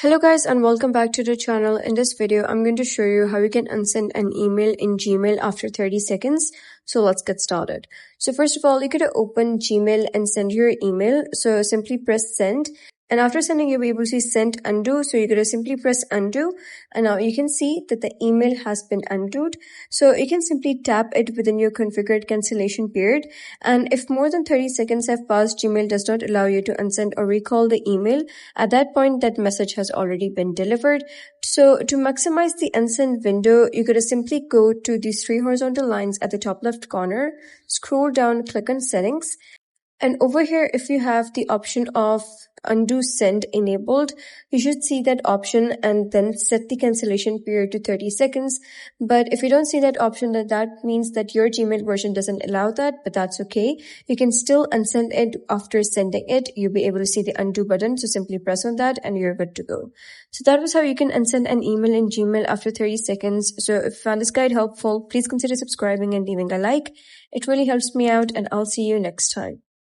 Hello guys and welcome back to the channel. In this video, I'm going to show you how you can unsend an email in Gmail after 30 seconds. So let's get started. So first of all, you could open Gmail and send your email. So simply press send. And after sending, you'll be able to see send undo. So you're going to simply press undo. And now you can see that the email has been undooed. So you can simply tap it within your configured cancellation period. And if more than 30 seconds have passed, Gmail does not allow you to unsend or recall the email. At that point, that message has already been delivered. So to maximize the unsend window, you're going to simply go to these three horizontal lines at the top left corner, scroll down, click on settings. And over here, if you have the option of undo send enabled, you should see that option and then set the cancellation period to 30 seconds. But if you don't see that option, then that means that your Gmail version doesn't allow that, but that's okay. You can still unsend it after sending it. You'll be able to see the undo button. So simply press on that and you're good to go. So that was how you can unsend an email in Gmail after 30 seconds. So if you found this guide helpful, please consider subscribing and leaving a like. It really helps me out, and I'll see you next time.